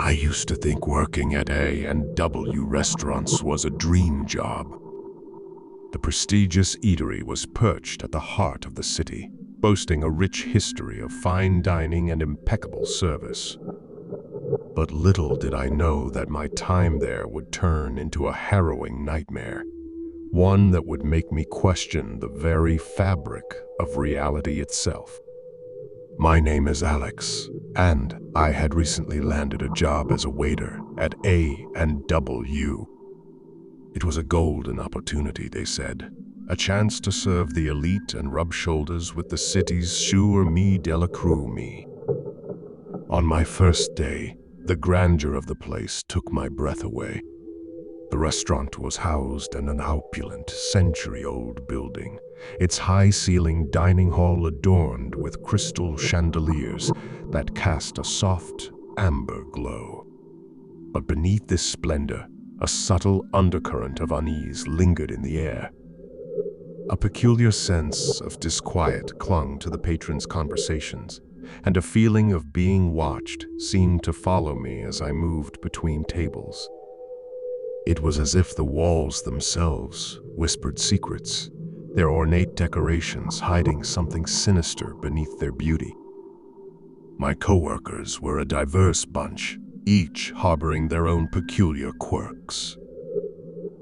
I used to think working at A&W Restaurants was a dream job. The prestigious eatery was perched at the heart of the city, boasting a rich history of fine dining and impeccable service. But little did I know that my time there would turn into a harrowing nightmare, one that would make me question the very fabric of reality itself. My name is Alex, and I had recently landed a job as a waiter at A&W. It was a golden opportunity, they said, a chance to serve the elite and rub shoulders with the city's sur mi de la crew me. On my first day, the grandeur of the place took my breath away. The restaurant was housed in an opulent, century-old building, its high-ceilinged dining hall adorned with crystal chandeliers that cast a soft, amber glow. But beneath this splendor, a subtle undercurrent of unease lingered in the air. A peculiar sense of disquiet clung to the patrons' conversations, and a feeling of being watched seemed to follow me as I moved between tables. It was as if the walls themselves whispered secrets, their ornate decorations hiding something sinister beneath their beauty. My coworkers were a diverse bunch, each harboring their own peculiar quirks.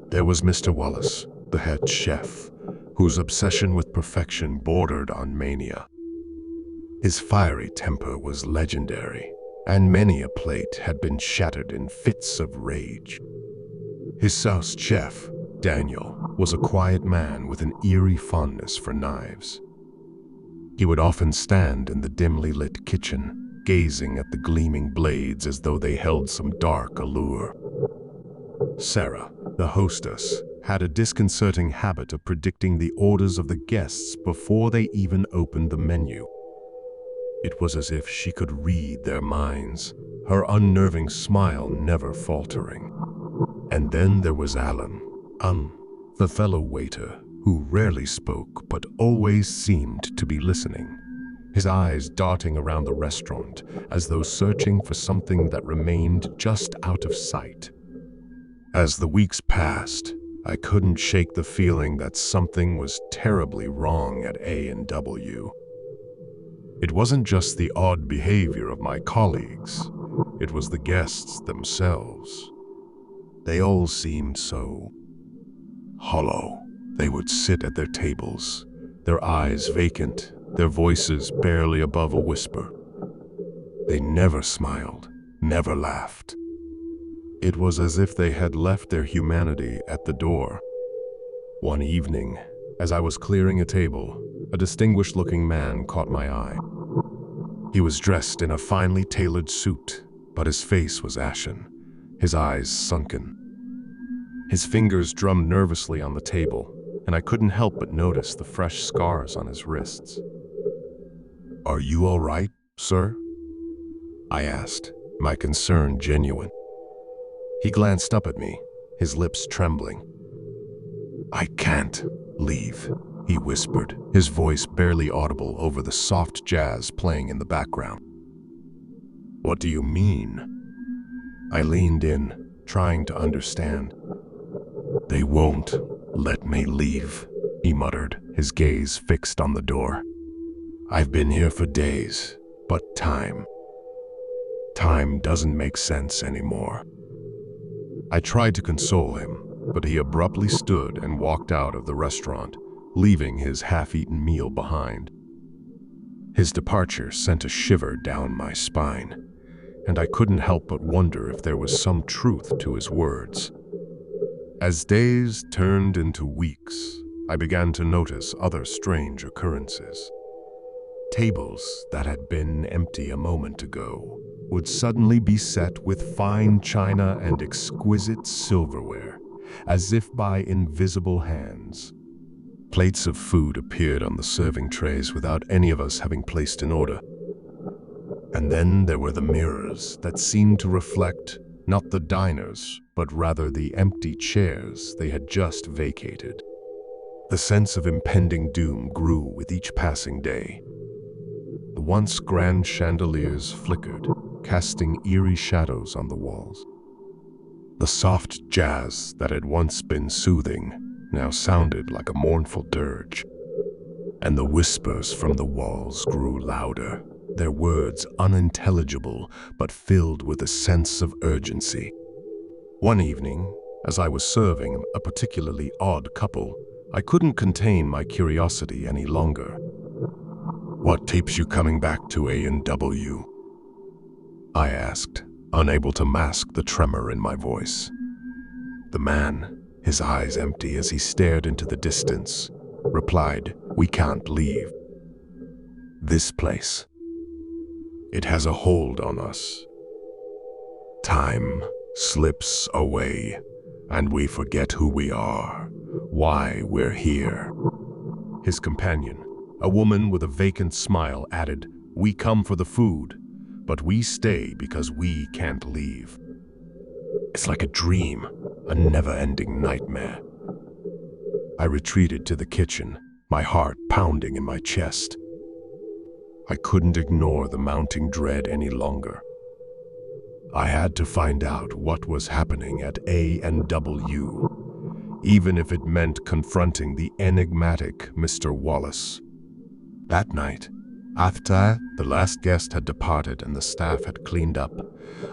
There was Mr. Wallace, the head chef, whose obsession with perfection bordered on mania. His fiery temper was legendary, and many a plate had been shattered in fits of rage. His sous chef, Daniel, was a quiet man with an eerie fondness for knives. He would often stand in the dimly lit kitchen, gazing at the gleaming blades as though they held some dark allure. Sarah, the hostess, had a disconcerting habit of predicting the orders of the guests before they even opened the menu. It was as if she could read their minds, her unnerving smile never faltering. And then there was Alan, the fellow waiter, who rarely spoke but always seemed to be listening, his eyes darting around the restaurant as though searching for something that remained just out of sight. As the weeks passed, I couldn't shake the feeling that something was terribly wrong at A&W. It wasn't just the odd behavior of my colleagues, it was the guests themselves. They all seemed so hollow. They would sit at their tables, their eyes vacant, their voices barely above a whisper. They never smiled, never laughed. It was as if they had left their humanity at the door. One evening, as I was clearing a table, a distinguished-looking man caught my eye. He was dressed in a finely tailored suit, but his face was ashen, his eyes sunken. His fingers drummed nervously on the table, and I couldn't help but notice the fresh scars on his wrists. "Are you all right, sir?" I asked, my concern genuine. He glanced up at me, his lips trembling. "I can't leave," he whispered, his voice barely audible over the soft jazz playing in the background. "What do you mean?" I leaned in, trying to understand. "They won't let me leave," he muttered, his gaze fixed on the door. "I've been here for days, but time doesn't make sense anymore." I tried to console him, but he abruptly stood and walked out of the restaurant, leaving his half-eaten meal behind. His departure sent a shiver down my spine, and I couldn't help but wonder if there was some truth to his words. As days turned into weeks, I began to notice other strange occurrences. Tables that had been empty a moment ago would suddenly be set with fine china and exquisite silverware, as if by invisible hands. Plates of food appeared on the serving trays without any of us having placed an order. And then there were the mirrors that seemed to reflect not the diners, but rather the empty chairs they had just vacated. The sense of impending doom grew with each passing day. The once grand chandeliers flickered, casting eerie shadows on the walls. The soft jazz that had once been soothing now sounded like a mournful dirge, and the whispers from the walls grew louder, their words unintelligible but filled with a sense of urgency. One evening, as I was serving a particularly odd couple, I couldn't contain my curiosity any longer. "What keeps you coming back to A&W?" I asked, unable to mask the tremor in my voice. The man, his eyes empty as he stared into the distance, replied, "We can't leave. This place, it has a hold on us. Time slips away, and we forget who we are, why we're here." His companion, a woman with a vacant smile, added, "We come for the food, but we stay because we can't leave." It's like a dream, a never-ending nightmare. I retreated to the kitchen, my heart pounding in my chest. I couldn't ignore the mounting dread any longer. I had to find out what was happening at A&W, even if it meant confronting the enigmatic Mr. Wallace. That night, after the last guest had departed and the staff had cleaned up,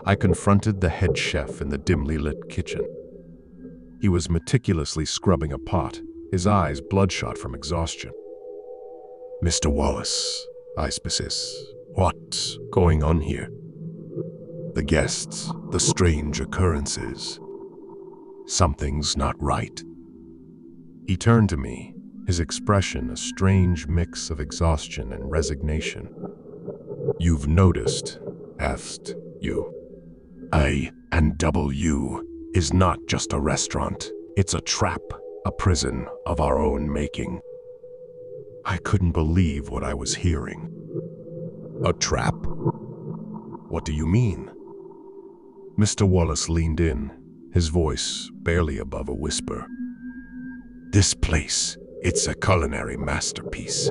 I confronted the head chef in the dimly lit kitchen. He was meticulously scrubbing a pot, his eyes bloodshot from exhaustion. "Mr. Wallace," I persisted, "what's going on here? The guests, the strange occurrences. Something's not right." He turned to me, his expression a strange mix of exhaustion and resignation. "You've noticed, asked you. A&W is not just a restaurant. It's a trap, a prison of our own making." I couldn't believe what I was hearing. "A trap? What do you mean?" Mr. Wallace leaned in, his voice barely above a whisper. "This place, it's a culinary masterpiece,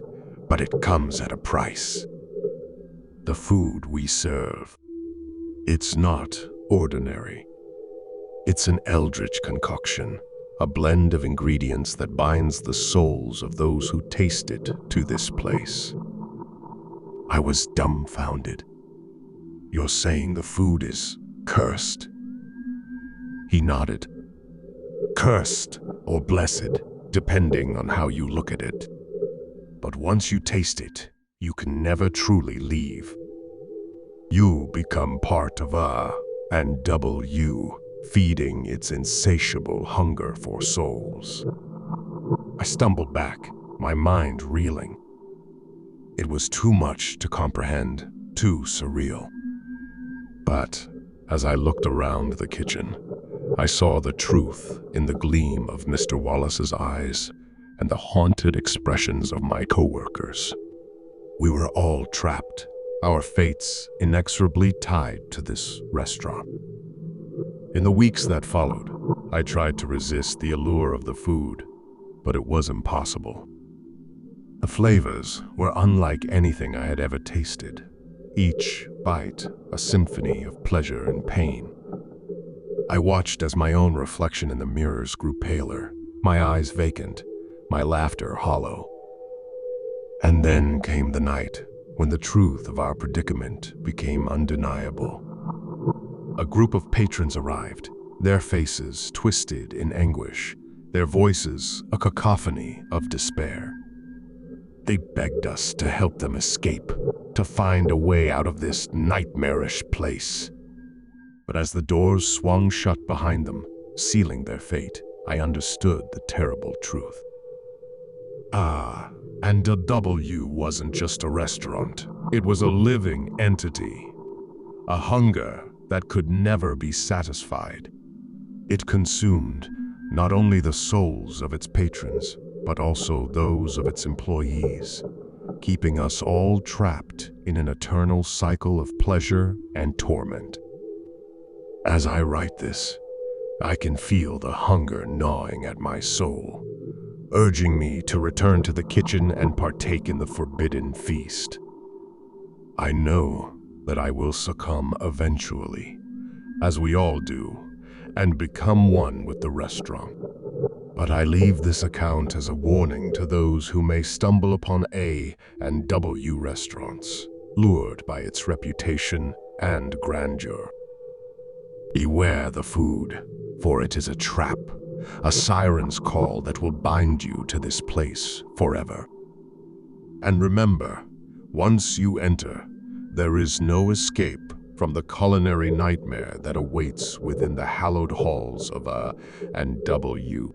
but it comes at a price. The food we serve, it's not ordinary. It's an eldritch concoction, a blend of ingredients that binds the souls of those who taste it to this place." I was dumbfounded. "You're saying the food is cursed?" He nodded. "Cursed or blessed, depending on how you look at it. But once you taste it, you can never truly leave. You become part of A&W, feeding its insatiable hunger for souls." I stumbled back, my mind reeling. It was too much to comprehend, too surreal. But as I looked around the kitchen, I saw the truth in the gleam of Mr. Wallace's eyes and the haunted expressions of my coworkers. We were all trapped, our fates inexorably tied to this restaurant. In the weeks that followed, I tried to resist the allure of the food, but it was impossible. The flavors were unlike anything I had ever tasted, each bite a symphony of pleasure and pain. I watched as my own reflection in the mirrors grew paler, my eyes vacant, my laughter hollow. And then came the night when the truth of our predicament became undeniable. A group of patrons arrived, their faces twisted in anguish, their voices a cacophony of despair. They begged us to help them escape, to find a way out of this nightmarish place. But as the doors swung shut behind them, sealing their fate, I understood the terrible truth. A&W wasn't just a restaurant. It was a living entity, a hunger that could never be satisfied. It consumed not only the souls of its patrons, but also those of its employees, keeping us all trapped in an eternal cycle of pleasure and torment. As I write this, I can feel the hunger gnawing at my soul, urging me to return to the kitchen and partake in the forbidden feast. I know that I will succumb eventually, as we all do, and become one with the restaurant. But I leave this account as a warning to those who may stumble upon A&W Restaurants, lured by its reputation and grandeur. Beware the food, for it is a trap, a siren's call that will bind you to this place forever. And remember, once you enter, there is no escape from the culinary nightmare that awaits within the hallowed halls of A&W.